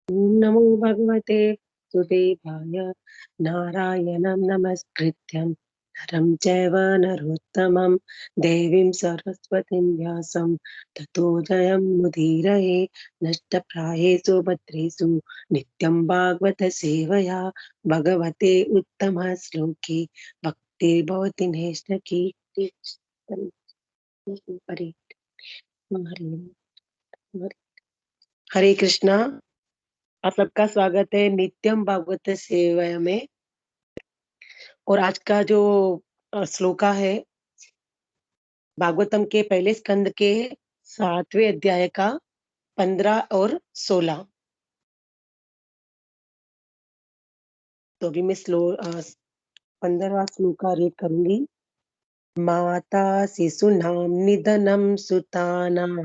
ओम नमो भगवते सुदेवाय नारायणं नमस्कृत्यं नरं चैव नरोत्तमं देवीं सरस्वतीं व्यासं ततो जयमुदीरये नष्टप्रायेषु भद्रेषु नित्यं भागवत सेवया भगवते उत्तमश्लोके भक्तिर्भवति नैष्ठकी हरे हरे कृष्णा। आप सबका स्वागत है नित्यम भागवत सेवा में। और आज का जो श्लोका है भागवतम के पहले स्कंद के 7वें अध्याय का 15 और 16। तो अभी मैं 15वां श्लोका रीड करूंगी। माता शिशूनां निधनं सुतानां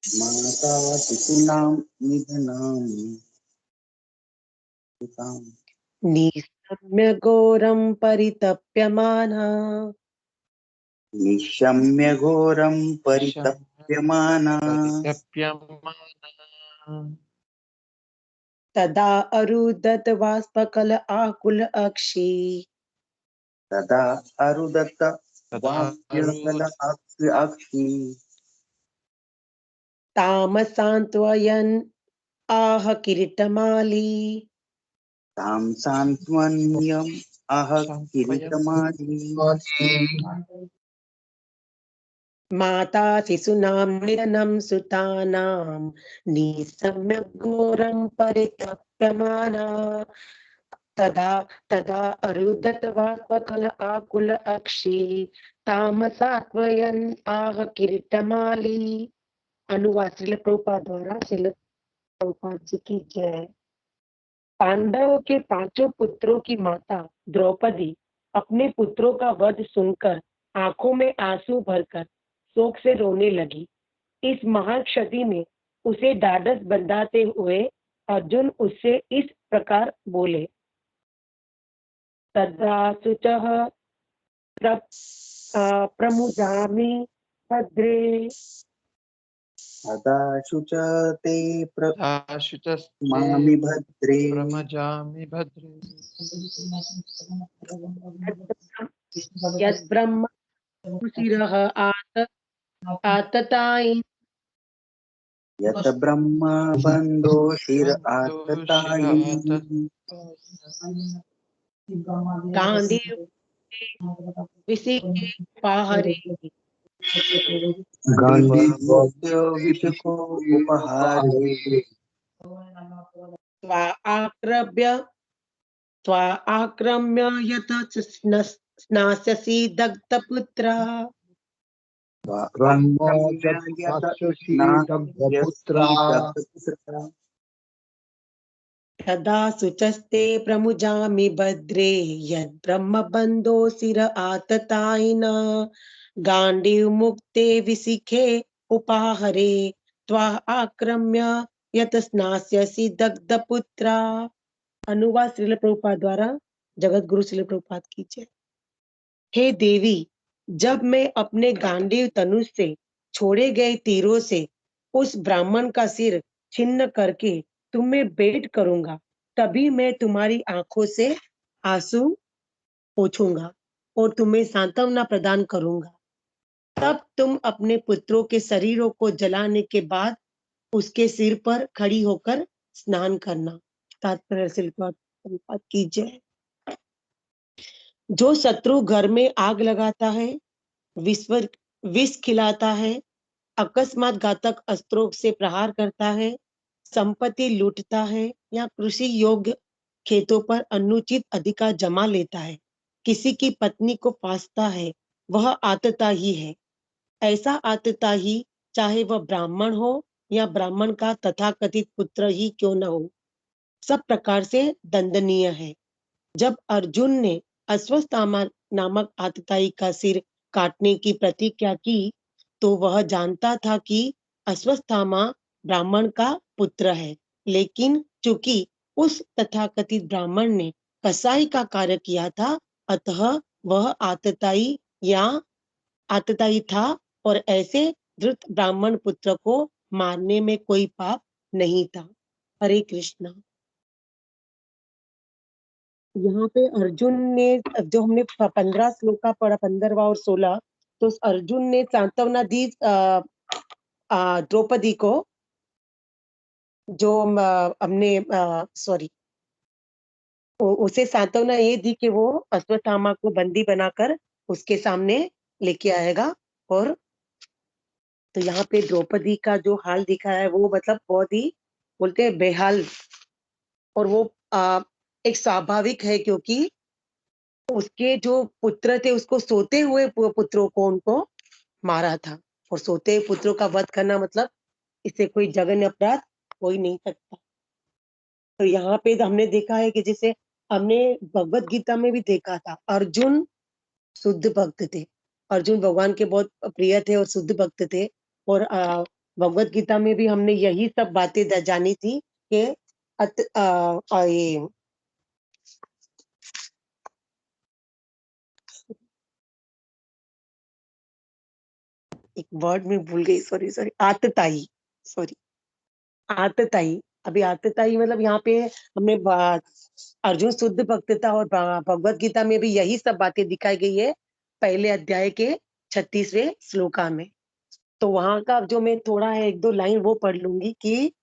माता शिशूनां निधनं सुताम् निशम्य घोरं परितप्यमाना निशम्य घोरं परितप्यमाना तदा अरुदत बाष्पकल आकुल अक्षी तदा अरुदत वाक्यकल अक्षि तामसान्त्वयन् आह किरीटमाली तां सान्त्वन्यम् अह किरीटमाली माता शिशूनां निधनं सुतानां निशम्य घोरं परितप्यमाना तदा तदा अरुदत बाष्पकल आकुल अक्षी तामसात्वयन् आह किरीटमाली। अनुवाद श्रील प्रभुपाद द्वारा। श्रील प्रभुपाद जी की जय। पांडवों के 5 पुत्रों की माता द्रौपदी अपने पुत्रों का वध सुनकर आंखों में आंसू भरकर शोक से रोने लगी। इस महान क्षति में उसे ढाढ़स बंधाते हुए अर्जुन उससे इस प्रकार बोले। तदा शुचः प्रमुजामि भद्रे तदा शुच ते मामि भद्रे यद् ब्रह्म शिरः आततायिन् यत ब्रह्म बन्धो शिर आततायिन् गांधीव विसिके पाहरे गान्धीवोऽद्य विषको उपहारे त्वा आक्रम्य यत स्नास्यसि दग्धपुत्र तदा शुचस्ते प्रमुजामि भद्रे यद् ब्रह्म बन्धो शिर आततायिन गांडीव मुक्ते विशिखे उपाहरे त्वा आक्रम्य यत स्नास्यसि दग्धपुत्र। अनुवाद श्रील प्रभुपाद द्वारा। जगत गुरु श्रील प्रभुपाद की जय। हे देवी, जब मैं अपने गांडीव धनुष से छोड़े गए तीरों से उस ब्राह्मण का सिर छिन्न करके तुम्हें भेंट करूंगा, तभी मैं तुम्हारी आंखों से आंसू पोंछूंगा और तुम्हें सांत्वना प्रदान करूंगा। तब तुम अपने पुत्रों के शरीरों को जलाने के बाद उसके सिर पर खड़ी होकर स्नान करना। तात्पर्य श्रील प्रभुपाद की जय। जो शत्रु घर में आग लगाता है, विष खिलाता है, अकस्मात घातक अस्त्रों से प्रहार करता है, संपत्ति लूटता है या कृषि योग्य खेतों पर अनुचित अधिकार जमा लेता है, किसी की पत्नी को फांसता है, वह आतताई है। ऐसा आतताई चाहे वह ब्राह्मण हो या ब्राह्मण का तथाकथित पुत्र ही क्यों न हो, सब प्रकार से दंडनीय है। जब अर्जुन ने अश्वत्थामा नामक आतताई का सिर काटने की प्रतिज्ञा की तो वह जानता था कि अश्वत्थामा ब्राह्मण का पुत्र है, लेकिन चूंकि उस तथाकथित ब्राह्मण ने कसाई का कार्य किया था, अतः वह आतताई था और ऐसे धृत ब्राह्मण पुत्र को मारने में कोई पाप नहीं था। हरे कृष्णा। यहाँ पे अर्जुन ने, जो हमने 15 श्लोक का पढ़ा, 15वां और 16, तो अर्जुन ने सांत्वना दी द्रौपदी को, जो हमने सॉरी, उसे सांत्वना ये दी कि वो अश्वत्थामा को बंदी बनाकर उसके सामने लेके आएगा। और तो यहाँ पे द्रौपदी का जो हाल दिखा है वो मतलब बहुत ही, बोलते हैं, बेहाल। और वो एक स्वाभाविक है, क्योंकि उसके जो पुत्र थे उसको सोते हुए पुत्रों को उनको मारा था। और सोते हुए पुत्रों का वध करना मतलब इससे कोई जघन्य अपराध हो ही नहीं सकता। तो यहाँ पे तो हमने देखा है कि जैसे हमने भगवत गीता में भी देखा था, अर्जुन शुद्ध भक्त थे। अर्जुन भगवान के बहुत प्रिय थे और शुद्ध भक्त थे। और भगवत गीता में भी हमने यही सब बातें जानी थी कि ये एक वर्ड में भूल गई, सॉरी सॉरी, आतताई, सॉरी, आतताई। अभी आतताई मतलब यहाँ पे हमने अर्जुन शुद्ध भक्त था, और भगवत गीता में भी यही सब बातें दिखाई गई है पहले अध्याय के 36वें श्लोका में। तो वहां का जो मैं थोड़ा है एक दो लाइन वो पढ़ लूंगी कि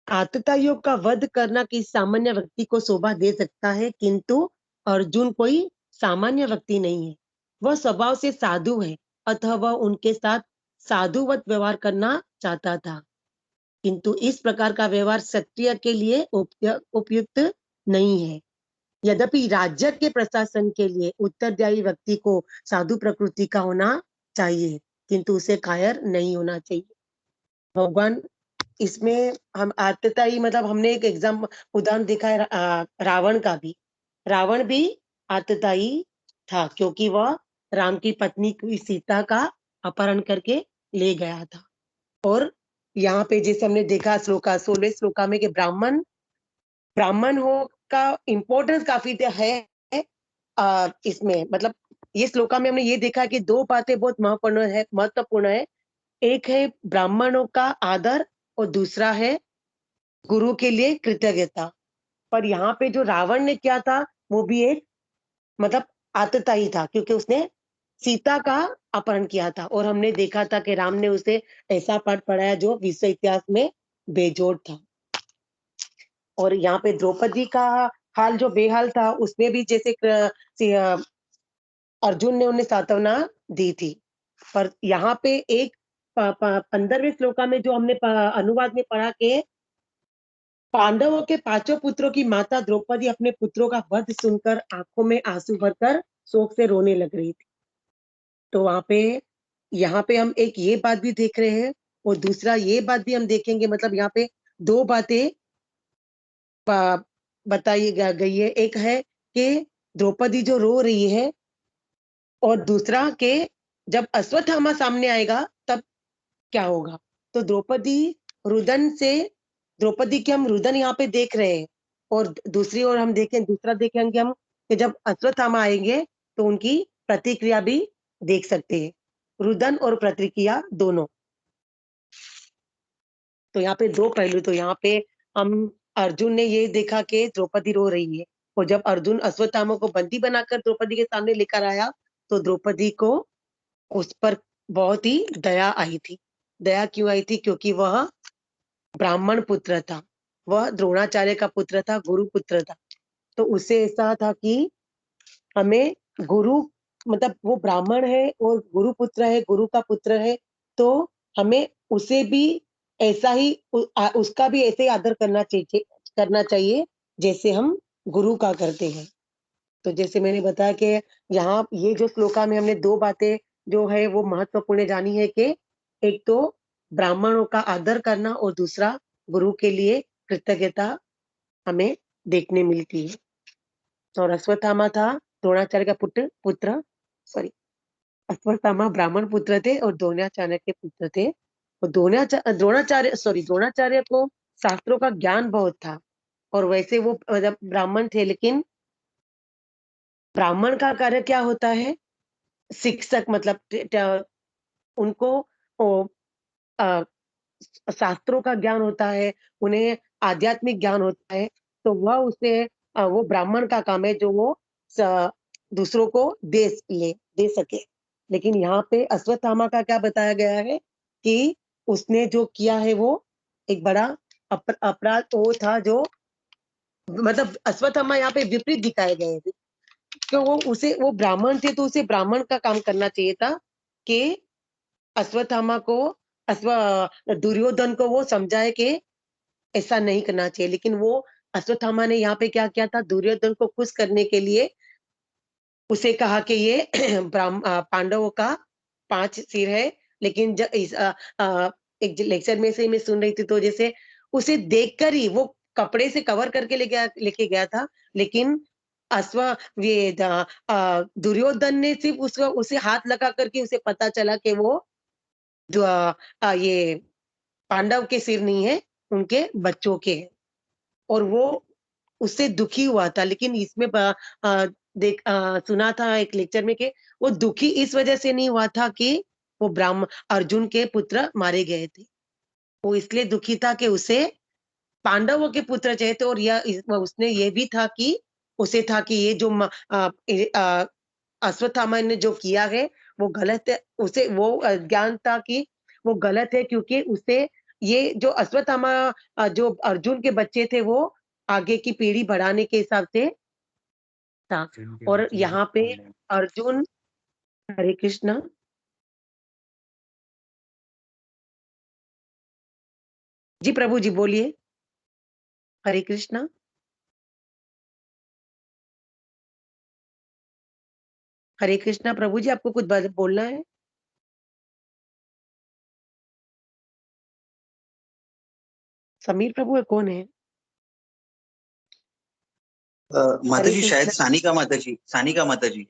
आतताइयों का वध करना किसी सामान्य व्यक्ति को शोभा दे सकता है, किंतु अर्जुन कोई सामान्य व्यक्ति नहीं है। वह स्वभाव से साधु है, अतः वह उनके साथ साधुवत व्यवहार करना चाहता था। किंतु इस प्रकार का व्यवहार क्षत्रिय के लिए उपयुक्त नहीं है। यद्यपि राज्य के प्रशासन के लिए उत्तरदायी व्यक्ति को साधु प्रकृति का होना चाहिए, किंतु उसे कायर नहीं होना चाहिए। भगवान इसमें हम आतताई मतलब हमने एक उदाहरण देखा है रावण का भी। रावण भी आतताई था, क्योंकि वह राम की पत्नी की सीता का अपहरण करके ले गया था। और यहाँ पे जैसे हमने देखा श्लोका 16 श्लोका में कि ब्राह्मण ब्राह्मण हो का इम्पोर्टेंस काफी है। इसमें मतलब ये श्लोका में हमने ये देखा कि दो बातें बहुत महत्वपूर्ण है। एक है ब्राह्मणों का आदर, और दूसरा है गुरु के लिए कृतज्ञता। पर यहाँ पे जो रावण ने किया था वो भी एक मतलब आतताई था, क्योंकि उसने सीता का अपहरण किया था। और हमने देखा था कि राम ने उसे ऐसा पाठ पढ़ाया जो विश्व इतिहास में बेजोड़ था। और यहाँ पे द्रौपदी का हाल जो बेहाल था, उसमें भी जैसे अर्जुन ने उन्हें सांत्वना दी थी। पर यहाँ पे एक 15वें श्लोका में जो हमने अनुवाद में पढ़ा के पांडवों के पांचों पुत्रों की माता द्रौपदी अपने पुत्रों का वध सुनकर आंखों में आंसू भरकर शोक से रोने लग रही थी। तो वहां पे यहाँ पे हम एक ये बात भी देख रहे हैं, और दूसरा ये बात भी हम देखेंगे। मतलब यहाँ पे दो बातें बताई गई है। एक है कि द्रौपदी जो रो रही है, और दूसरा के जब अश्वत्थामा सामने आएगा तब क्या होगा। तो द्रौपदी के हम रुदन यहाँ पे देख रहे हैं। और दूसरी ओर हम दूसरा देखेंगे हम कि जब अश्वत्थामा आएंगे तो उनकी प्रतिक्रिया भी देख सकते हैं, रुदन और प्रतिक्रिया दोनों। तो यहाँ पे दो पहलू। तो यहाँ पे हम अर्जुन ने ये देखा कि द्रौपदी रो रही है, और जब अर्जुन अश्वत्थामा को बंदी बनाकर द्रौपदी के सामने लेकर आया तो द्रौपदी को उस पर बहुत ही दया आई थी। दया क्यों आई थी? क्योंकि वह ब्राह्मण पुत्र था, वह द्रोणाचार्य का पुत्र था, गुरु पुत्र था। तो उसे ऐसा था कि हमें गुरु मतलब वो ब्राह्मण है और गुरु पुत्र है, गुरु का पुत्र है, तो हमें उसे भी ऐसा ही उसका भी ऐसे ही आदर करना चाहिए जैसे हम गुरु का करते हैं। तो जैसे मैंने बताया कि यहाँ ये जो श्लोका में हमने दो बातें जो है वो महत्वपूर्ण जानी है कि एक तो ब्राह्मणों का आदर करना, और दूसरा गुरु के लिए कृतज्ञता हमें देखने मिलती है। और अश्वत्थामा था द्रोणाचार्य का पुत्र सॉरी, अश्वत्थामा ब्राह्मण पुत्र थे और द्रोणाचार्य के पुत्र थे। और द्रोणाचार्य को शास्त्रों का ज्ञान बहुत था, और वैसे वो मतलब ब्राह्मण थे। लेकिन ब्राह्मण का कार्य क्या होता है? शिक्षक मतलब उनको शास्त्रों का ज्ञान होता है, उन्हें आध्यात्मिक ज्ञान होता है, तो वह उसे वो ब्राह्मण का काम है जो वो स दूसरों को दे सके। लेकिन यहाँ पे अश्वत्थामा का क्या बताया गया है कि उसने जो किया है वो एक बड़ा अपराध तो वो था जो मतलब अश्वत्थामा यहाँ पे विपरीत दिखाए गए हैं। तो वो ब्राह्मण थे तो उसे ब्राह्मण का काम करना चाहिए था कि अश्वत्थामा को अश्व दुर्योधन को वो समझाए कि ऐसा नहीं करना चाहिए। लेकिन वो अश्वत्थामा ने यहाँ पे क्या किया था दुर्योधन को खुश करने के लिए उसे कहा कि ये पांडवों का 5 सिर है। लेकिन एक लेक्चर में से मैं सुन रही थी तो जैसे उसे देखकर ही वो कपड़े से कवर करके लेके गया था। लेकिन अश्व ये दुर्योधन ने सिर्फ उसको उसे हाथ लगा करके उसे पता चला कि वो ये पांडव के सिर नहीं है, उनके बच्चों के हैं। और वो उससे दुखी हुआ था। लेकिन इसमें सुना था एक लेक्चर में कि वो दुखी इस वजह से नहीं हुआ था कि वो अर्जुन के पुत्र मारे गए थे। वो इसलिए दुखी था कि उसे पांडवों के पुत्र चाहिए थे और उसने ये भी था कि उसे था कि ये जो अश्वत्थामा ने जो किया है वो गलत है। उसे वो ज्ञान था कि वो गलत है क्योंकि उसे ये जो अश्वत्थामा जो अर्जुन के बच्चे थे वो आगे की पीढ़ी बढ़ाने के हिसाब से था। और यहाँ पे अर्जुन हरे कृष्णा जी प्रभु जी बोलिए। हरे कृष्णा। हरे कृष्णा प्रभु जी आपको कुछ बोलना है? समीर प्रभु है कौन है? माता हरे जी शायद कृष्णा। सानिका माता जी, सानिका माता जी।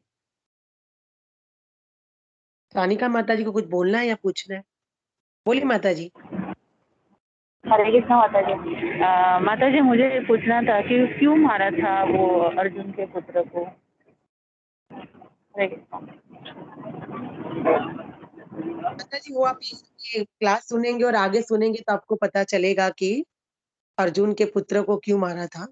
सानिका माता जी को कुछ बोलना है या पूछना है? बोलिए माता जी। हरे कृष्णा माता जी। माता जी मुझे ये पूछना था कि क्यों मारा था वो अर्जुन के पुत्र को। हरे कृष्णा। माता जी वो आप ये क्लास सुनेंगे और आगे सुनेंगे तो आपको पता चलेगा कि अर्जुन के पुत्र को क्यों मारा था।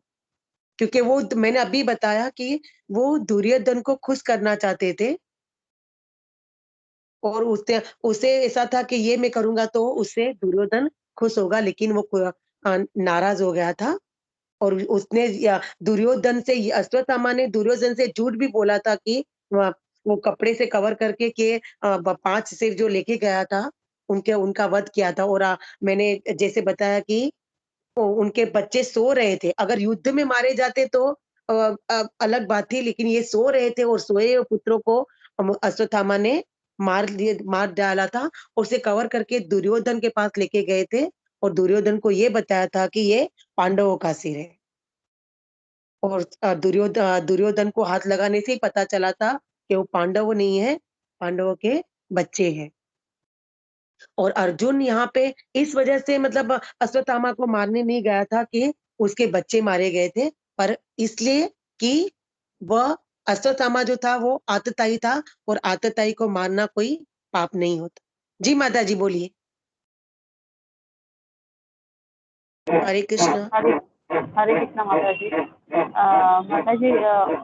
क्योंकि वो मैंने अभी बताया कि वो दुर्योधन को खुश करना चाहते थे और उसे ऐसा था कि ये मैं करूंगा तो उससे दुर्योधन खुश होगा। लेकिन वो नाराज हो गया था और उसने दुर्योधन से अश्वत्थामा ने दुर्योधन से झूठ भी बोला था कि वो कपड़े से कवर करके के 5 सिर जो लेके गया था उनके उनका वध किया था। और मैंने जैसे बताया कि उनके बच्चे सो रहे थे। अगर युद्ध में मारे जाते तो अलग बात थी। लेकिन ये सो रहे थे और सोए हुए पुत्रों को अश्वत्थामा ने मार डाला था और उसे कवर करके दुर्योधन के पास लेके गए थे और दुर्योधन को ये बताया था कि ये पांडवों का सिर है। और दुर्योधन को हाथ लगाने से ही पता चला था कि वो पांडव नहीं है, पांडवों के बच्चे हैं। और अर्जुन यहाँ पे इस वजह से मतलब अश्वत्थामा को मारने नहीं गया था कि उसके बच्चे मारे गए थे, पर इसलिए कि वह अश्वत्थामा जो था वो आतताई था और आतताई को मारना कोई पाप नहीं होता। जी माता जी बोलिए। हरे कृष्णा। हरे हरे कृष्णा माता जी। माता जी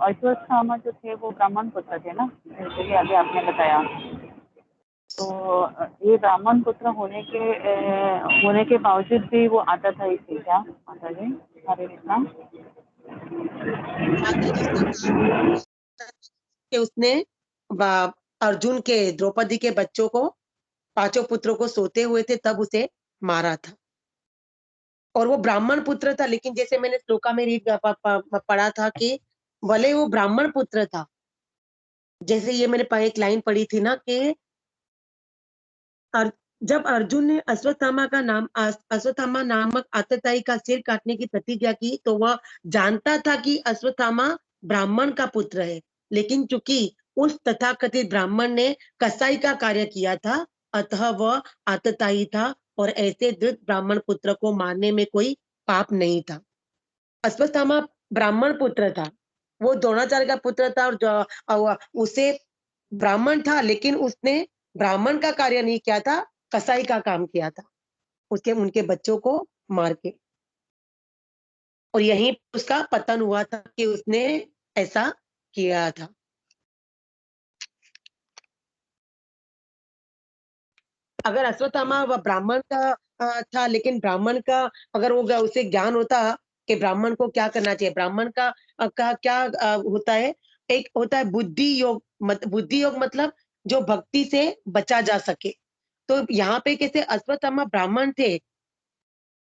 अश्वत्थामा जो थे वो ब्राह्मण पुत्र थे ना, जैसे कि अभी आपने बताया। तो ये ब्राह्मण पुत्र होने के बावजूद भी वो आता था इसे क्या माता जी? हरे कृष्णा। माता जी से कि उसने अर्जुन के द्रौपदी के बच्चों को पांचों पुत्रों को सोते हुए थे तब उसे मारा था। और वो ब्राह्मण पुत्र था। लेकिन जैसे मैंने श्लोका में पढ़ा था कि भले वो ब्राह्मण पुत्र था, जैसे ये मैंने एक लाइन पढ़ी थी ना कि जब अर्जुन ने अश्वत्थामा नामक आतताई का सिर काटने की प्रतिज्ञा की तो वह जानता था कि अश्वत्थामा ब्राह्मण का पुत्र है। लेकिन चूंकि उस तथाकथित ब्राह्मण ने कसाई का कार्य किया था अतः वह आतताई था और ऐसे धृत ब्राह्मण पुत्र को मारने में कोई पाप नहीं था। अश्वत्थामा ब्राह्मण पुत्र था, वो द्रोणाचार्य का पुत्र था और उसे ब्राह्मण था, लेकिन उसने ब्राह्मण का कार्य नहीं किया था, कसाई का काम किया था, उसके उनके बच्चों को मार के। और यहीं उसका पतन हुआ था कि उसने ऐसा किया था। अगर अश्वत्थामा व ब्राह्मण का था, लेकिन ब्राह्मण का अगर वो उसे ज्ञान होता कि ब्राह्मण को क्या करना चाहिए, ब्राह्मण का क्या होता है, एक होता है बुद्धि योग, बुद्धि योग मतलब जो भक्ति से बचा जा सके। तो यहाँ पे कैसे अश्वत्थामा ब्राह्मण थे,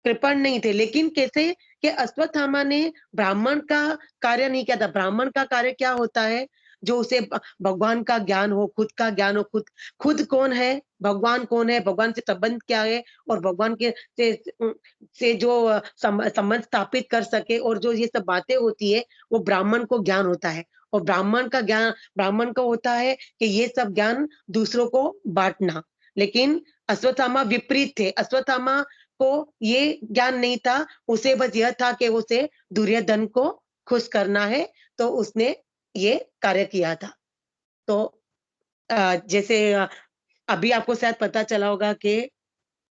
कृपण नहीं थे, लेकिन कैसे कि अश्वत्थामा ने ब्राह्मण का कार्य नहीं किया था। ब्राह्मण का कार्य क्या होता है, जो उसे भगवान का ज्ञान हो, खुद का ज्ञान हो, खुद खुद कौन है, भगवान कौन है, भगवान से संबंध क्या है, और भगवान के से जो संबंध स्थापित कर सके, और जो ये सब बातें होती है, वो ब्राह्मण को ज्ञान होता है। और ब्राह्मण का ज्ञान ब्राह्मण को होता है कि ये सब ज्ञान दूसरों को बांटना। लेकिन अश्वत्थामा विपरीत थे। अश्वत्थामा को ये ज्ञान नहीं था, उसे बस यह था कि उसे दुर्योधन को खुश करना है, तो उसने ये कार्य किया था। तो जैसे अभी आपको शायद पता चला होगा कि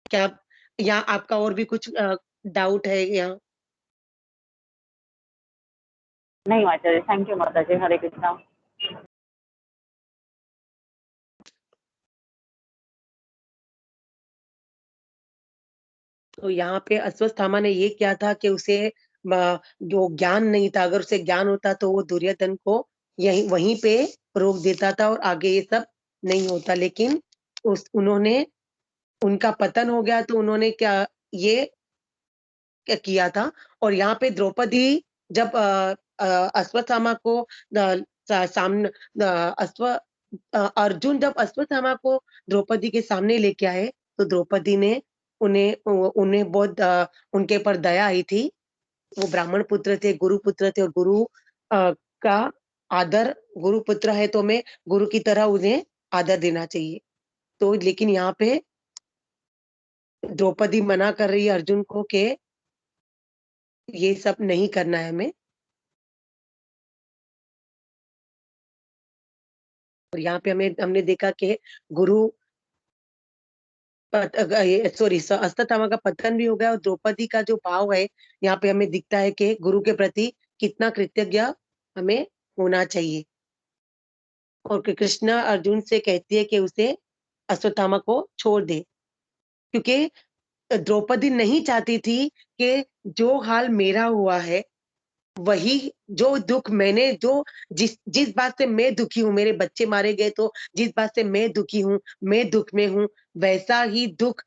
क्या, या आपका और भी कुछ डाउट है यहाँ? नहीं माता जी, थैंक यू माता जी, हरे कृष्णा। तो यहाँ पे अश्वत्थामा ने ये किया था कि उसे जो ज्ञान नहीं था, अगर उसे ज्ञान होता तो वो दुर्योधन को यहीं वहीं पे रोक देता था और आगे ये सब नहीं होता। लेकिन उन्होंने, उनका पतन हो गया, तो उन्होंने क्या ये क्या किया था। और यहाँ पे द्रौपदी जब अश्वत्थामा को सामने अर्जुन जब अश्वत्थामा को द्रौपदी के सामने लेके आए, तो द्रौपदी ने उन्हें बहुत उनके ऊपर दया आई थी। वो ब्राह्मण पुत्र थे, गुरु पुत्र थे, और गुरु का आदर, गुरु पुत्र है तो मैं गुरु की तरह उन्हें आदर देना चाहिए। तो लेकिन यहाँ पे द्रौपदी मना कर रही है अर्जुन को कि ये सब नहीं करना है हमें। और यहाँ पे हमने देखा कि गुरु सॉरी अश्वत्थामा का पतन भी हो गया, और द्रौपदी का जो भाव है यहाँ पे हमें दिखता है कि गुरु के प्रति कितना कृतज्ञ हमें होना चाहिए। और कृष्णा अर्जुन से कहती है कि उसे अश्वत्थामा को छोड़ दे, क्योंकि द्रौपदी नहीं चाहती थी कि जो हाल मेरा हुआ है, वही जो दुख मैंने जो जिस जिस बात से मैं दुखी हूँ, मेरे बच्चे मारे गए तो जिस बात से मैं दुखी हूँ, मैं दुख में हूँ, वैसा ही दुख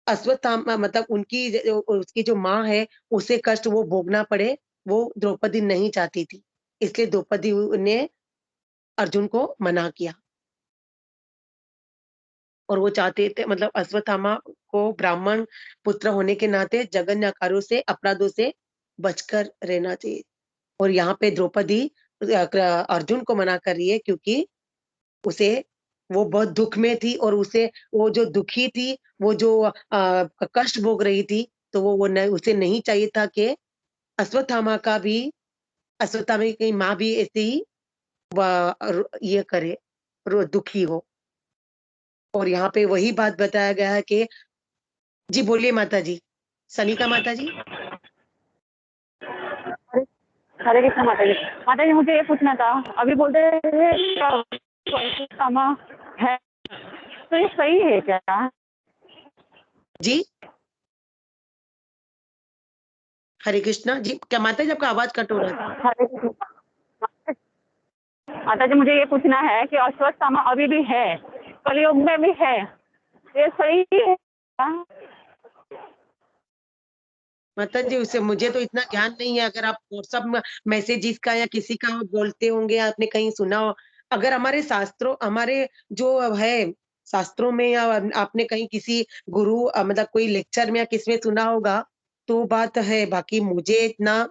अश्वत्थामा मतलब उसकी जो माँ है, उसे कष्ट वो भोगना पड़े, वो द्रौपदी नहीं चाहती थी। इसलिए द्रौपदी ने अर्जुन को मना किया। और वो चाहते थे, मतलब अश्वत्थामा को ब्राह्मण पुत्र होने के नाते जघन्य कार्यों से, अपराधों से बचकर रहना चाहिए। और यहाँ पे द्रौपदी अर्जुन को मना कर रही है, क्योंकि उसे वो बहुत दुख में थी, और उसे वो जो दुखी थी, वो जो कष्ट भोग रही थी, तो वो उसे नहीं चाहिए था कि अश्वत्थामा का भी, अश्वत्थामा की माँ भी ऐसे ही ये करे, दुखी हो। और यहाँ पे वही बात बताया गया है कि जी बोलिए माता जी, सनिका माता जी। हरे हरे कृष्णा माता जी। माता जी, मुझे ये पूछना था, अभी बोलते थे अश्वत्थामा है, तो ये सही है क्या? जी हरे कृष्णा जी, क्या माता जी आपका आवाज कट हो रहा था? हरे कृष्णा माता जी, मुझे ये पूछना है कि अश्वत्थामा अभी भी है, कलयुग में भी है, ये सही है क्या? माता जी उसे मुझे तो इतना ज्ञान नहीं है, अगर आप व्हाट्सएप मैसेजेस का या किसी का बोलते होंगे, आपने कहीं सुना हो, अगर हमारे शास्त्रों, हमारे जो है शास्त्रों में, या आपने कहीं किसी गुरु मतलब कोई लेक्चर में या किसमें सुना होगा, तो बात है। बाकी मुझे इतना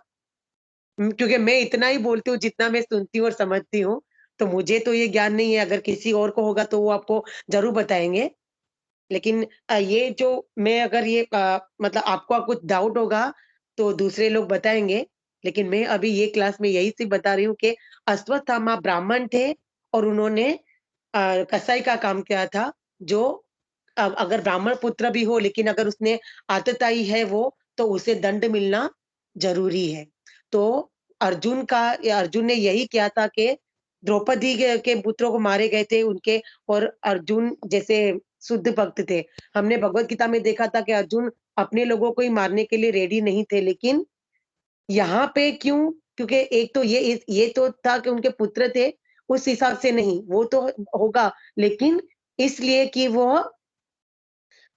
क्योंकि मैं इतना ही बोलती हूँ जितना मैं सुनती हूँ और समझती हूँ, तो मुझे तो ये ज्ञान नहीं है। अगर किसी और को होगा तो वो आपको जरूर बताएंगे। लेकिन ये जो मैं अगर ये मतलब आपको कुछ डाउट होगा तो दूसरे लोग बताएंगे। लेकिन मैं अभी ये क्लास में यही सिर्फ बता रही हूँ कि अश्वत्थामा ब्राह्मण थे, और उन्होंने कसाई का काम किया था, जो अगर ब्राह्मण पुत्र भी हो लेकिन अगर उसने आतताई है वो, तो उसे दंड मिलना ज़रूरी है। तो अर्जुन ने यही किया था कि द्रौपदी के पुत्रों को मारे गए थे उनके, और अर्जुन जैसे शुद्ध भक्त थे। हमने भगवत गीता में देखा था कि अर्जुन अपने लोगों को ही मारने के लिए रेडी नहीं थे, लेकिन यहाँ पे क्यों? क्योंकि एक तो ये तो था कि उनके पुत्र थे, उस हिसाब से नहीं, वो तो होगा, लेकिन इसलिए कि वो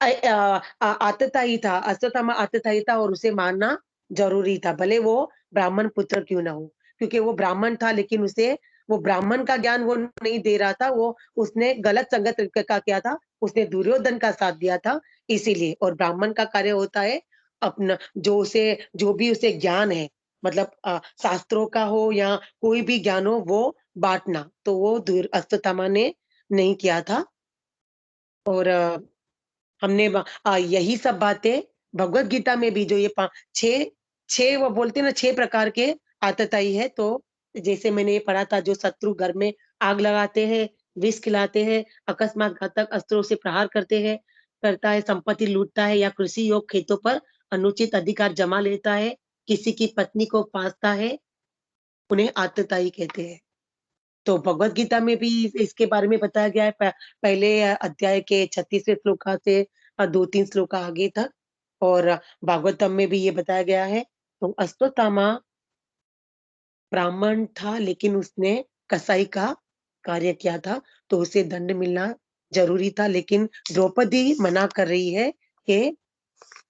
आततायी था, अश्वत्थामा आततायी था और उसे मारना ज़रूरी था, भले वो ब्राह्मण पुत्र क्यों ना हो। क्योंकि वो ब्राह्मण था लेकिन उसे वो ब्राह्मण का ज्ञान वो नहीं दे रहा था, वो उसने गलत संगत का किया था, उसने दुर्योधन का साथ दिया था इसीलिए। और ब्राह्मण का कार्य होता है अपना जो भी उसे ज्ञान है, मतलब शास्त्रों का हो या कोई भी ज्ञान हो वो बाँटना, तो वो अश्वत्थामा ने नहीं किया था। और यही सब बातें भगवत गीता में भी जो ये 6 6 वो बोलते हैं ना 6 प्रकार के आतताई है, तो जैसे मैंने ये पढ़ा था, जो शत्रु घर में आग लगाते हैं, विष खिलाते हैं, अकस्मात घातक अस्त्रों से प्रहार करता है, संपत्ति लूटता है या कृषि योग खेतों पर अनुचित अधिकार जमा लेता है, किसी की पत्नी को फांसता है, उन्हें आतताई कहते हैं। तो भगवत गीता में भी इसके बारे में बताया गया है, पहले अध्याय के 36वें श्लोक से 2-3 श्लोक आगे तक, और भागवतम में भी ये बताया गया है। तो अश्वत्थामा ब्राह्मण था लेकिन उसने कसाई का कार्य किया था, तो उसे दंड मिलना ज़रूरी था, लेकिन द्रौपदी मना कर रही है कि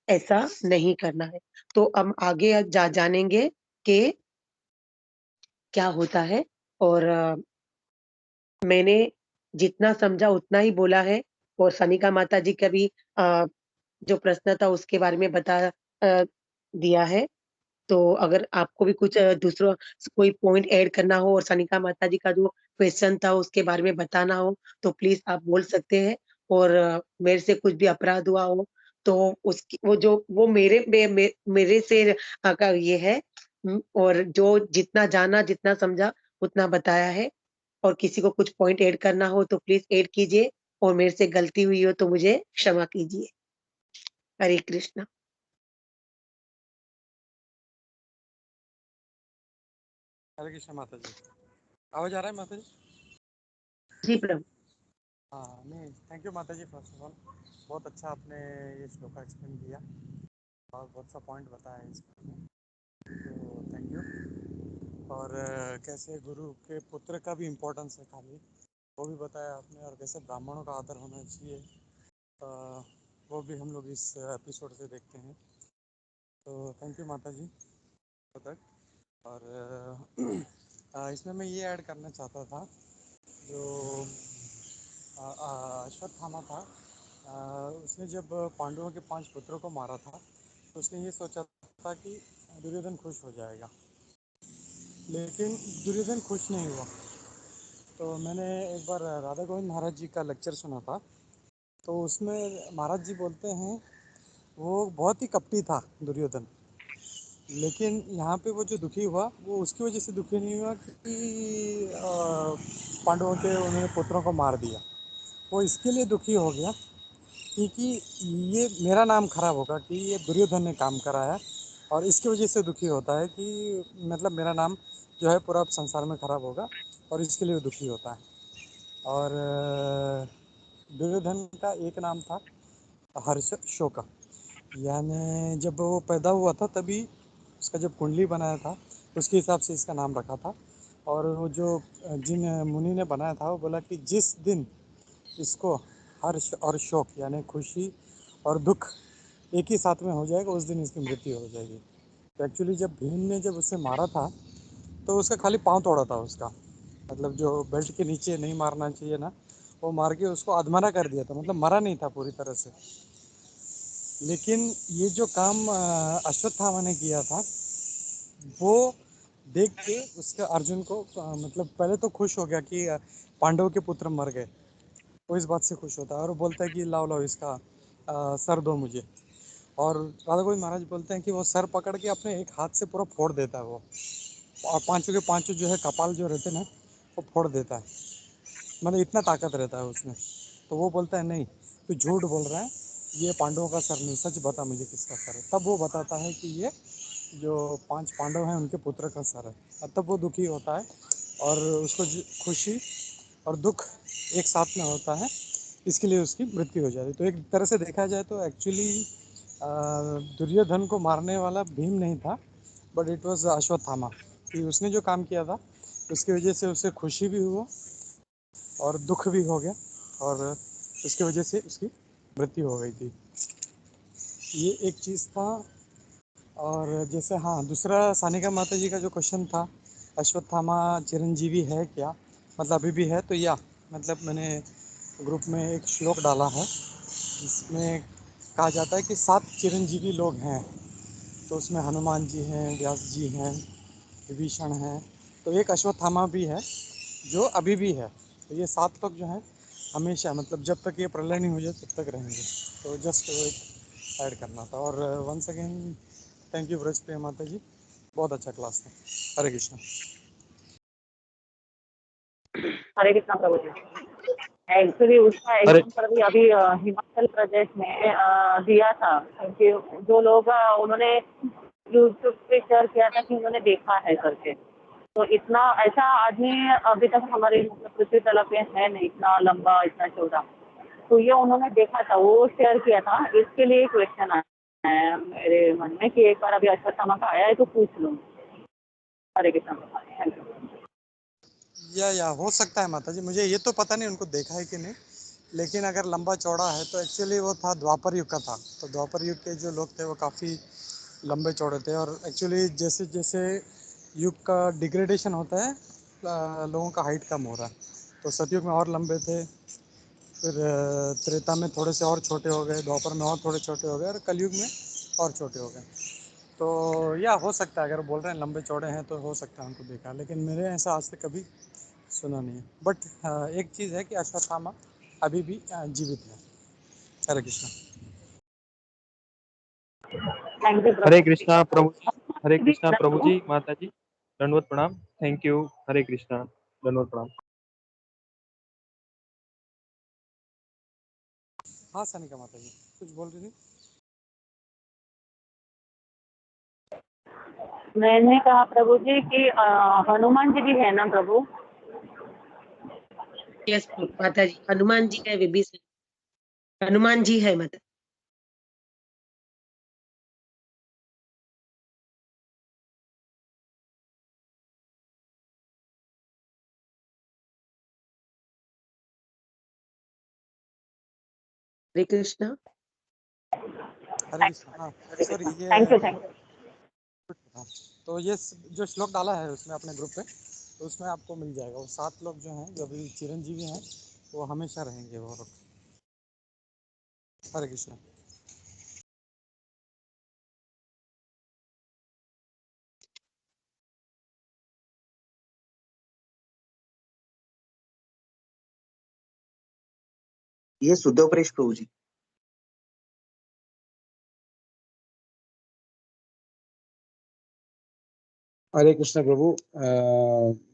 ऐसा नहीं करना है। तो हम आगे जानेंगे कि क्या होता है, और मैंने जितना समझा उतना ही बोला है, और सनिका माता जी का भी जो प्रश्न था उसके बारे में दिया है। तो अगर आपको भी कुछ दूसरा कोई पॉइंट ऐड करना हो और सनिका माता जी का जो क्वेश्चन था उसके बारे में बताना हो, तो प्लीज़ आप बोल सकते हैं। और मेरे से कुछ भी अपराध हुआ हो, तो उसकी वो मेरे से का ये है, और जो जितना जाना, जितना समझा, उतना बताया है। और किसी को कुछ पॉइंट ऐड करना हो तो प्लीज़ ऐड कीजिए, और मेरे से गलती हुई हो तो मुझे क्षमा कीजिए। हरे कृष्णा। हरे कृष्ण माता जी। आवाज आ रहा है माता जी? जी प्रभु। हाँ, नहीं, thank you Mata ji. First of all बहुत अच्छा आपने ये श्लोक का एक्सप्लेन किया और बहुत सा पॉइंट बताया इसमें, तो थैंक यू। और कैसे गुरु के पुत्र का भी इम्पोर्टेंस है खाली, वो भी बताया आपने, और कैसे ब्राह्मणों का आदर होना चाहिए, वो भी हम लोग इस एपिसोड से देखते हैं। तो thank you Mata ji for that. और इसमें मैं ये ऐड करना चाहता था, जो अश्वत्थामा था, उसने जब पांडवों के 5 पुत्रों को मारा था, तो उसने ये सोचा था कि दुर्योधन खुश हो जाएगा, लेकिन दुर्योधन खुश नहीं हुआ। तो मैंने एक बार राधा गोविंद महाराज जी का लेक्चर सुना था, तो उसमें महाराज जी बोलते हैं वो बहुत ही कपटी था दुर्योधन, लेकिन यहाँ पे वो जो दुखी हुआ वो उसकी वजह से दुखी नहीं हुआ कि पांडवों के उन्होंने पुत्रों को मार दिया। वो इसके लिए दुखी हो गया क्योंकि ये मेरा नाम खराब होगा कि ये दुर्योधन ने काम कराया, और इसकी वजह से दुखी होता है कि मतलब मेरा नाम जो है पूरा संसार में खराब होगा, और इसके लिए दुखी होता है। और दुर्योधन का एक नाम था हर्ष शोक, यानी जब वो पैदा हुआ था तभी उसका जब कुंडली बनाया था उसके हिसाब से इसका नाम रखा था। और वो जो जिन मुनि ने बनाया था वो बोला कि जिस दिन इसको हर्ष और शोक यानी खुशी और दुख एक ही साथ में हो जाएगा उस दिन इसकी मृत्यु हो जाएगी। तो एक्चुअली जब भीम ने जब उसे मारा था तो उसका खाली पाँव तोड़ा था उसका, मतलब जो बेल्ट के नीचे नहीं मारना चाहिए ना, वो मार के उसको अधमरा कर दिया था, मतलब मरा नहीं था पूरी तरह से। लेकिन ये जो काम अश्वत्थामा ने किया था वो देख के उसके अर्जुन को मतलब पहले तो खुश हो गया कि पांडव के पुत्र मर गए, वो इस बात से खुश होता है और वो बोलता है कि लाओ लाओ इसका सर दो मुझे। और राधा गोविंद महाराज बोलते हैं कि वो सर पकड़ के अपने एक हाथ से पूरा फोड़ देता है वो, और पांचों के पांचों जो है कपाल जो रहते हैं ना वो फोड़ देता है। मतलब इतना ताकत रहता है उसमें। तो वो बोलता है नहीं, तू झूठ बोल रहा है, ये पांडवों का सर नहीं, सच बता मुझे किसका सर है। तब वो बताता है कि ये जो 5 पांडव हैं उनके पुत्र का सर है। और तब वो दुखी होता है और उसको खुशी और दुख एक साथ में होता है, इसके लिए उसकी मृत्यु हो जाती है। तो एक तरह से देखा जाए तो एक्चुअली दुर्योधन को मारने वाला भीम नहीं था, बट इट वाज अश्वत्थामा, कि उसने जो काम किया था उसकी वजह से उसे खुशी भी हुआ और दुख भी हो गया, और उसकी वजह से उसकी मृत्यु हो गई थी। ये एक चीज़ था। और जैसे हाँ, दूसरा सानिका माता जी का जो क्वेश्चन था, अश्वत्थामा चिरंजीवी है क्या, मतलब अभी भी है। तो या मतलब मैंने ग्रुप में एक श्लोक डाला है जिसमें कहा जाता है कि 7 चिरंजीवी लोग हैं। तो उसमें हनुमान जी हैं, व्यास जी हैं, विभीषण हैं, तो एक अश्वत्थामा भी है जो अभी भी है। तो ये 7 लोग जो हैं हमेशा, मतलब जब तक ये प्रलय नहीं हो जाए तब तक रहेंगे। तो जस्ट वो एक ऐड करना था। और once again thank you Braj Priya Mata ji, बहुत अच्छा क्लास था। हरे कृष्णा। हरे कृष्णा प्रभु जी। एक्चुअली उसका हरे एग्जाम्पल भी अभी हिमाचल प्रदेश में दिया था, क्योंकि जो लोग उन्होंने यूट्यूब पे शेयर किया था कि उन्होंने देखा है करके। तो इतना ऐसा आदमी अभी तक हमारे मतलब पृथ्वी तल पे है नहीं, इतना लंबा इतना चौड़ा। तो ये उन्होंने देखा था, वो शेयर किया था। इसके लिए क्वेश्चन आया है मेरे मन में कि एक बार अभी अश्वत्थामा का आया है तो पूछ लूँ। हरे कृष्णा, थैंक यू। या हो सकता है माता जी, मुझे ये तो पता नहीं उनको देखा है कि नहीं, लेकिन अगर लंबा चौड़ा है तो एक्चुअली वो था द्वापर युग का था। तो द्वापर युग के जो लोग थे वो काफ़ी लंबे चौड़े थे। और एक्चुअली जैसे जैसे युग का डिग्रेडेशन होता है, लोगों का हाइट कम हो रहा है। तो सतयुग में और लंबे थे, फिर त्रेता में थोड़े से और छोटे हो गए, द्वापर में और थोड़े छोटे हो गए, और कलयुग में और छोटे हो गए। तो या हो सकता है, अगर बोल रहे हैं लंबे चौड़े हैं तो हो सकता है उनको देखा, लेकिन मेरे ऐसा आज तक कभी सुना नहीं है। बट एक चीज़ है कि अश्वत्थामा अभी भी जीवित है। हरे कृष्णा। थैंक यू हरे प्रभु जी। कृष्णा प्रभु जी। हरे भी कृष्णा प्रभु जी, माता जी दंडवत प्रणाम। Thank you. हरे कृष्णा, दंडवत प्रणाम। हाँ सानिका माता जी कुछ बोल रही थी। मैंने कहा प्रभु जी कि हनुमान जी भी है ना प्रभु? यस माता जी, हनुमान जी है, विभीषण हनुमान जी है माता। हरे कृष्णा। हरे कृष्णा। हाँ सॉरी, ये थैंक यू, थैंक यू। हाँ, तो ये जो श्लोक डाला है उसमें अपने ग्रुप पे, तो उसमें आपको मिल जाएगा। वो 7 लोग जो हैं जो अभी चिरंजीवी हैं वो हमेशा रहेंगे वो लोग। हरे कृष्णा। ये शुद्धोपदेश प्रभु जी। हरे कृष्ण प्रभु।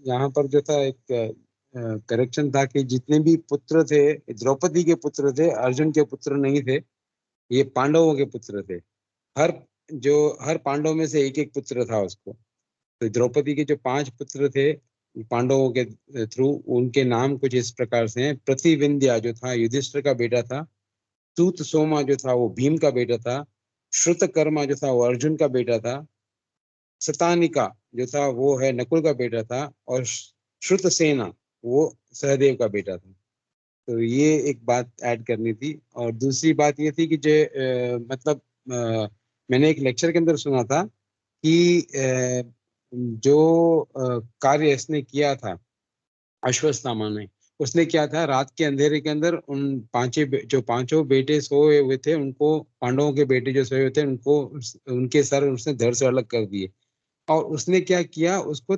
यहाँ पर जो था एक करेक्शन था कि जितने भी पुत्र थे द्रौपदी के पुत्र थे, अर्जुन के पुत्र नहीं थे, ये पांडवों के पुत्र थे। हर हर पांडव में से एक एक पुत्र था उसको। तो द्रौपदी के जो 5 पुत्र थे पांडवों के थ्रू, उनके नाम कुछ इस प्रकार से हैं। प्रतिविंध्या जो था युधिष्ठिर का बेटा था, सूत सोमा जो था वो भीम का बेटा था, श्रुतकर्मा जो था वो अर्जुन का बेटा था, शतानिका जो था वो है नकुल का बेटा था, और श्रुतसेना वो सहदेव का बेटा था। तो ये एक बात ऐड करनी थी। और दूसरी बात ये थी कि जो मतलब मैंने एक लेक्चर के अंदर सुना था कि जो कार्य इसने किया था अश्वत्थामा ने, उसने क्या था, रात के अंधेरे के अंदर उन जो पांचों बेटे सोए हुए थे, उनको, पांडवों के बेटे जो सोए हुए थे उनको, उनके सर उसने धड़ से अलग कर दिए। और उसने क्या किया, उसको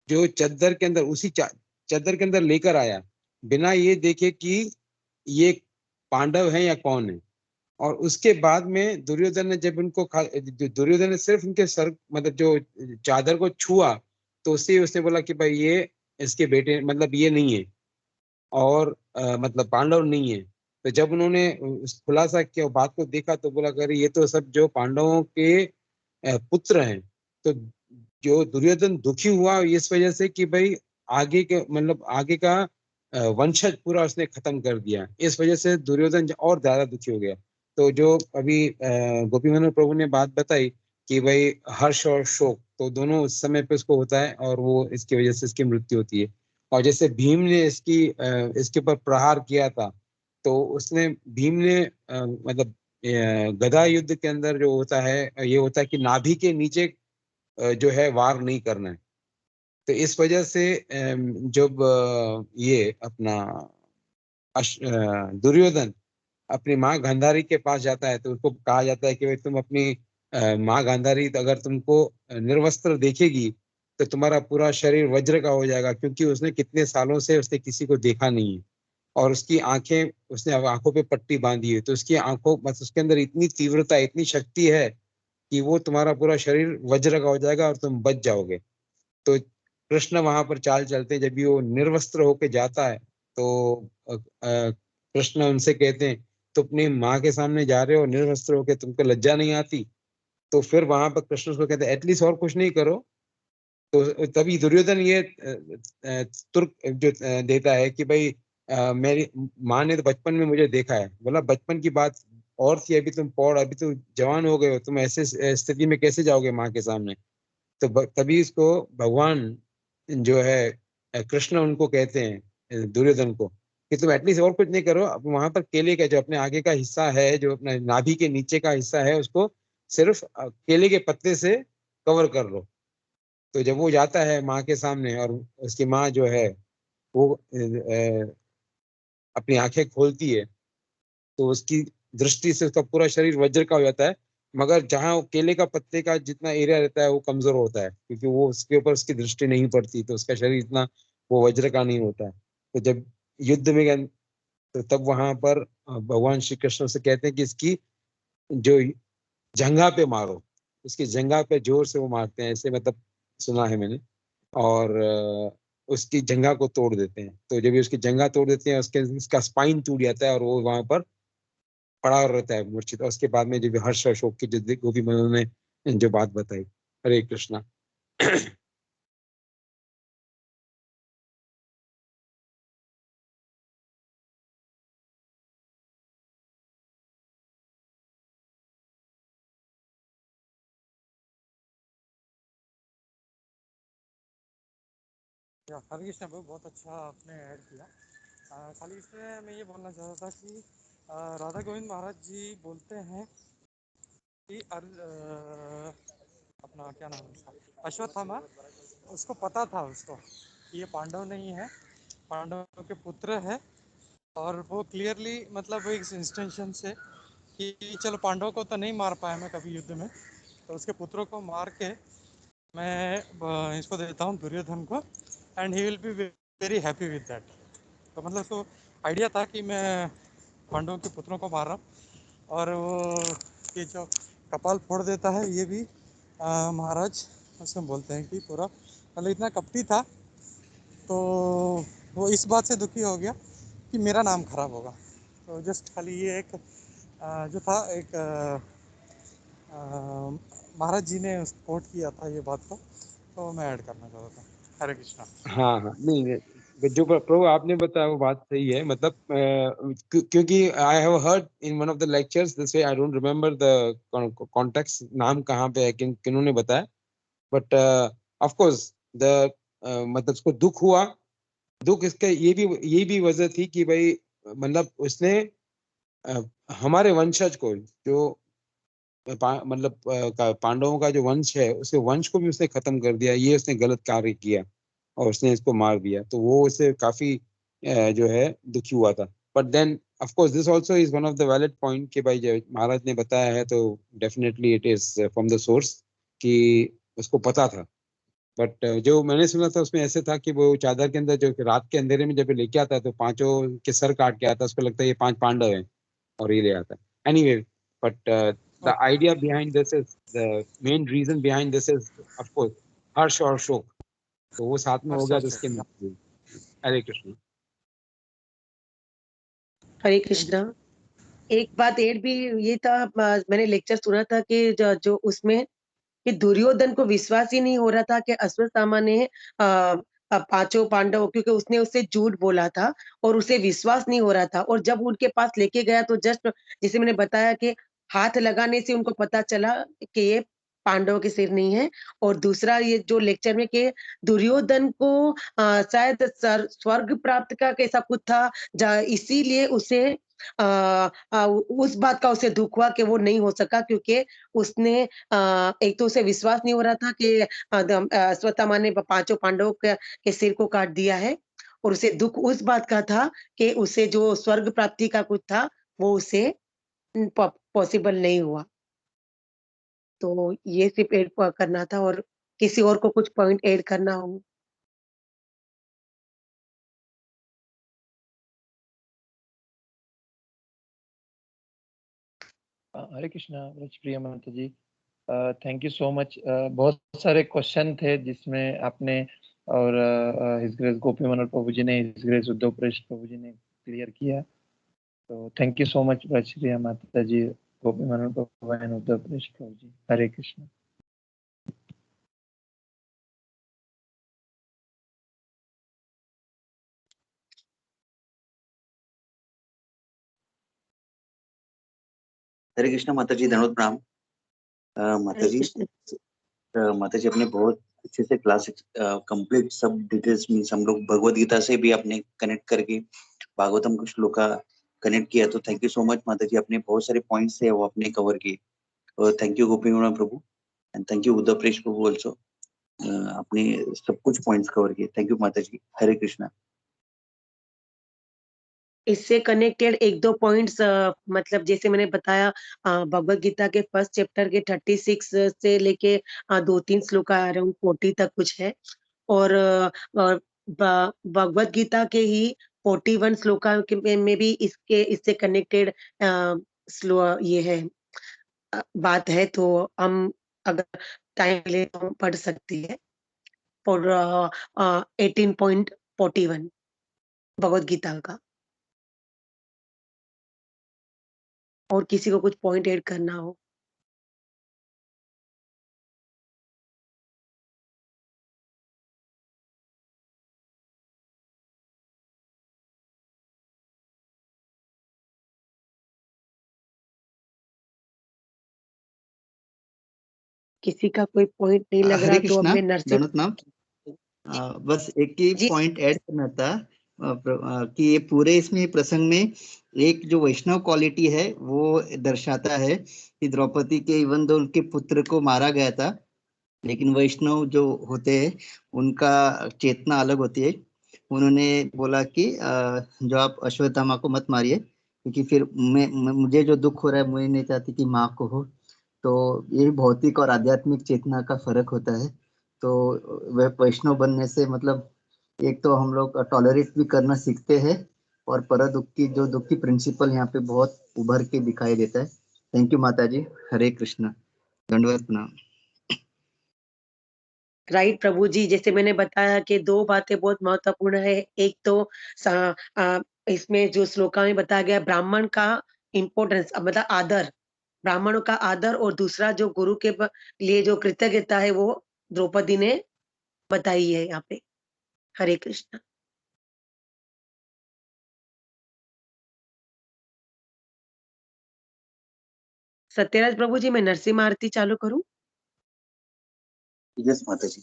जो चद्दर के अंदर, उसी चद्दर के अंदर लेकर आया, बिना ये देखे कि ये पांडव है या कौन है। और उसके बाद में दुर्योधन ने जब उनको दुर्योधन ने सिर्फ उनके सर, मतलब जो चादर को छुआ, तो उससे उसने बोला कि भाई ये इसके बेटे, मतलब ये नहीं है। और मतलब पांडव नहीं है। तो जब उन्होंने उस खुलासा किया, बात को देखा, तो बोला करे ये तो सब जो पांडवों के पुत्र हैं। तो जो दुर्योधन दुखी हुआ इस वजह से कि भाई आगे के मतलब आगे का वंशज पूरा उसने खत्म कर दिया, इस वजह से दुर्योधन और ज्यादा दुखी हो गया। तो जो अभी गोपी मनोहर प्रभु ने बात बताई कि भाई हर्ष और शोक तो दोनों उस समय पे उसको होता है, और वो इसकी वजह से इसकी मृत्यु होती है। और जैसे भीम ने इसके ऊपर प्रहार किया था, तो उसने भीम ने मतलब गदा युद्ध के अंदर जो होता है, ये होता है कि नाभि के नीचे जो है वार नहीं करना है। तो इस वजह से जब ये अपना दुर्योधन अपनी माँ गांधारी के पास जाता है, तो उसको कहा जाता है कि भाई तुम अपनी माँ गांधारी अगर तुमको निर्वस्त्र देखेगी तो तुम्हारा पूरा शरीर वज्र का हो जाएगा, क्योंकि उसने कितने सालों से उसने किसी को देखा नहीं है। और उसकी आंखें, उसने आंखों पे पट्टी बांधी है, तो उसकी आंखों मतलब उसके अंदर इतनी तीव्रता, इतनी शक्ति है कि वो तुम्हारा पूरा शरीर वज्र का हो जाएगा और तुम बच जाओगे। तो कृष्ण वहां पर चाल चलते हैं, जब भी वो निर्वस्त्र होके जाता है, तो कृष्ण उनसे कहते हैं तो अपनी माँ के सामने जा रहे हो निर्वस्त्र होके, तुमको लज्जा नहीं आती? तो फिर वहां पर कृष्ण उसको कहते हैं एटलीस्ट और कुछ नहीं करो। तो तभी दुर्योधन ये तुर्क जो देता है कि भाई मेरी माँ ने तो बचपन में मुझे देखा है। बोला बचपन की बात और थी, अभी तुम पौड़, अभी तो जवान हो गए हो, तुम ऐसे स्थिति में कैसे जाओगे माँ के सामने? तो तभी इसको भगवान जो है कृष्ण उनको कहते हैं दुर्योधन को कि तुम एटलीस्ट और कुछ नहीं करो, अब वहां पर केले का जो अपने आगे का हिस्सा है, जो अपना नाभि के नीचे का हिस्सा है, उसको सिर्फ केले के पत्ते से कवर कर लो। तो जब वो जाता है माँ के सामने और उसकी माँ जो है वो अपनी आंखें खोलती है, तो उसकी दृष्टि से उसका पूरा शरीर वज्र का हो जाता है। मगर जहाँ केले का पत्ते का जितना एरिया रहता है वो कमजोर होता है, क्योंकि वो उसके ऊपर उसकी दृष्टि नहीं पड़ती, तो उसका शरीर इतना वो वज्र का नहीं होता है। तो जब युद्ध में गए, तो तब वहां पर भगवान श्री कृष्ण से कहते हैं कि इसकी जो जंघा पे मारो, उसकी जंघा पे जोर से वो मारते हैं, ऐसे मतलब सुना है मैंने। और उसकी जंघा को तोड़ देते हैं। तो जब ये उसकी जंघा तोड़ देते हैं, उसका स्पाइन टूट जाता है और वो वहां पर पड़ा रहता है मूर्छित। और उसके बाद में जब हर्ष और शोक की जो गोपी मनों ने जो बात बताई। हरे कृष्णा। या हरे कृष्ण प्रभु, बहुत अच्छा आपने ऐड किया। खाली इसमें मैं ये बोलना चाहता था कि राधा गोविंद महाराज जी बोलते हैं कि अपना क्या नाम है उसका, अश्वत्थामा, उसको पता था उसको कि ये पांडव नहीं है, पांडव के पुत्र है। और वो क्लियरली मतलब एक इंस्टेंशन से कि चलो पांडव को तो नहीं मार पाया मैं कभी युद्ध में, तो उसके पुत्रों को मार के मैं इसको देता हूँ दुर्योधन को, and he will be very happy with that. तो मतलब उसको आइडिया था कि मैं पांडवों के पुत्रों को मार रहा हूँ। और वो ये जो कपाल फोड़ देता है, ये भी महाराज उसमें बोलते हैं कि पूरा मतलब इतना कपटी था, तो वो इस बात से दुखी हो गया कि मेरा नाम खराब होगा। तो जस्ट खाली ये एक जो था एक महाराज जी ने कोट किया था ये बात को, तो मैं ऐड करना चाहता था। हरे कृष्णा। हाँ हाँ, नहीं नहीं, जो प्रभु आपने बताया वो बात सही है। मतलब क्योंकि I have heard in one of the lectures this way, I don't remember the context, नाम कहाँ पे है, किन्होंने बताया। बट ऑफ कोर्स द मतलब उसको दुख हुआ। दुख इसका ये भी वजह थी कि भाई मतलब उसने हमारे वंशज को जो मतलब पांडवों का जो वंश है, उसके वंश को भी उसने खत्म कर दिया, ये उसने गलत कार्य किया और उसने इसको मार दिया। तो वो उससे काफी जो है दुखी हुआ था। But then of course this also is one of the valid point कि भाई जो महाराज ने बताया है, तो definitely it is from the source कि उसको पता था। बट जो मैंने सुना था उसमें ऐसे था कि वो चादर के अंदर जो रात के अंधेरे में जब ये लेके आता है, तो पांचों के सर काट के आता है, उसको लगता है ये 5 पांडव हैं और ये ले आता है। Anyway, but the idea behind this is the main reason behind this is of course हर्ष और शोक। तो वो साथ में हो हर्ष गया और तो शोक। उसके मृत्यु हुई। हरे कृष्ण। हरे कृष्णा। एक बात और भी ये था, मैंने लेक्चर सुना था कि जो उसमें कि दुर्योधन को विश्वास ही नहीं हो रहा था कि अश्वत्थामा ने पांचों पांडवों, क्योंकि उसने उससे झूठ बोला था और उसे विश्वास नहीं हो रहा था, और जब उनके पास लेके गया तो जस्ट जैसे मैंने बताया कि हाथ लगाने से उनको पता चला कि ये पांडवों के सिर नहीं है। और दूसरा ये जो लेक्चर में कि दुर्योधन को शायद स्वर्ग प्राप्त का कैसा कुछ था, इसीलिए उसे उस बात का उसे दुख हुआ कि वो नहीं हो सका, क्योंकि उसने एक तो उसे विश्वास नहीं हो रहा था कि अश्वत्थामा ने पांचों पांडवों के सिर को काट दिया है, और उसे दुख उस बात का था कि उसे जो स्वर्ग प्राप्ति का कुछ था वो उसे पॉसिबल नहीं हुआ। तो ये सिर्फ ऐड करना था, और किसी और को कुछ पॉइंट ऐड करना हो। हरे कृष्णा प्रिया माता जी, थैंक यू सो मच। बहुत सारे क्वेश्चन थे जिसमें आपने और हिज ग्रेस गोपी मनोहर प्रभु जी ने, हिज ग्रेस उद्धव प्रेष्ठ प्रभु जी ने क्लियर किया। तो thank you so much Priya Mata ji, Gopi Manohar Prabhu and Uddhav प्रेष्ठ प्रभु जी। हरे कृष्णा। हरे कृष्णा माता जी, दंडवत प्रणाम। माता हरे जी, कृष्ण। माता जी अपने बहुत अच्छे से क्लास कंप्लीट सब डिटेल्स में हम लोग भगवत गीता से भी आपने कनेक्ट करके भागवतम कुछ श्लोक का कनेक्ट किया, तो थैंक यू सो मच माता जी। अपने बहुत सारे पॉइंट्स है वो आपने कवर किए, और thank you Gopi Manohar Prabhu and thank you Uddhav Presh Prabhu also. आपने सब कुछ पॉइंट्स कवर किए, थैंक यू माता जी। हरे कृष्णा। इससे कनेक्टेड एक दो पॉइंट्स, मतलब जैसे मैंने बताया, भगवत गीता के फर्स्ट चैप्टर के 36 से लेके 2-3 श्लोक अराउंड 40 तक कुछ है, और भगवत गीता के ही 41 श्लोका में भी इससे कनेक्टेड ये है, बात है। तो हम अगर टाइम मिले तो हम पढ़ सकती है। और 18.41 भगवत गीता का। और किसी को कुछ पॉइंट ऐड करना हो। किसी का कोई पॉइंट नहीं लग हरे रहा तो अब कृष्णा, मैं नरसिंह। दंडवत नाम। बस एक ही जी पॉइंट ऐड करना था, कि ये पूरे इसमें प्रसंग में एक जो वैष्णव क्वालिटी है वो दर्शाता है कि द्रौपदी के इवन दो उनके पुत्र को मारा गया था, लेकिन वैष्णव जो होते हैं उनका चेतना अलग होती है। उन्होंने बोला कि जो आप अश्वत्थामा को मत मारिए, क्योंकि फिर मुझे जो दुख हो रहा है मुझे नहीं चाहती कि माँ को हो। तो ये भौतिक और आध्यात्मिक चेतना का फर्क होता है। तो वह वैष्णव बनने से मतलब एक तो हम लोग टॉलरेट भी करना सीखते हैं, और पर दुख की प्रिंसिपल यहाँ पे बहुत उभर के दिखाई देता है। Thank you Mata ji. हरे कृष्णा, दंडवत प्रणाम। राइट प्रभु जी, जैसे मैंने बताया कि दो बातें बहुत महत्वपूर्ण है। एक तो इसमें जो श्लोका में बताया गया ब्राह्मण का इम्पोर्टेंस, मतलब आदर, ब्राह्मणों का आदर, और दूसरा जो गुरु के लिए जो कृतज्ञता है वो द्रौपदी ने बताई है यहाँ पे। हरे कृष्णा। सत्यराज प्रभु जी, मैं नरसिंह आरती चालू करूं? यस माता जी।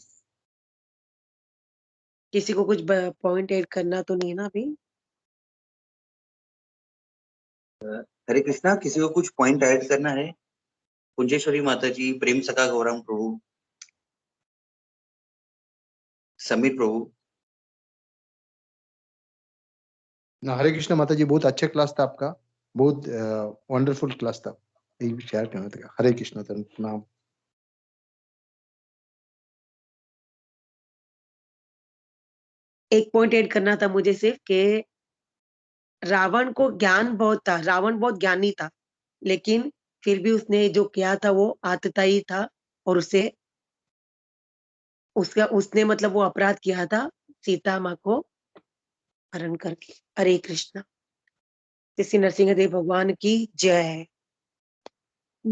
किसी को कुछ पॉइंट ऐड करना तो नहीं है ना अभी? हरे कृष्णा, किसी को कुछ पॉइंट ऐड करना है? कुंजेश्वरी माता जी, प्रेम सखा गौरांग प्रभु, समीर प्रभु। हरे कृष्ण माता जी, बहुत अच्छा क्लास था आपका, बहुत वंडरफुल क्लास था। यही शेयर करना था। हरे कृष्ण नाम। एक पॉइंट ऐड करना था मुझे सिर्फ कि रावण को ज्ञान बहुत था, रावण बहुत ज्ञानी था, लेकिन फिर भी उसने जो किया था वो आतताई था, और उसने मतलब वो अपराध किया था सीता माँ को हरण करके। हरे कृष्णा। श्री नरसिंह देव भगवान की जय।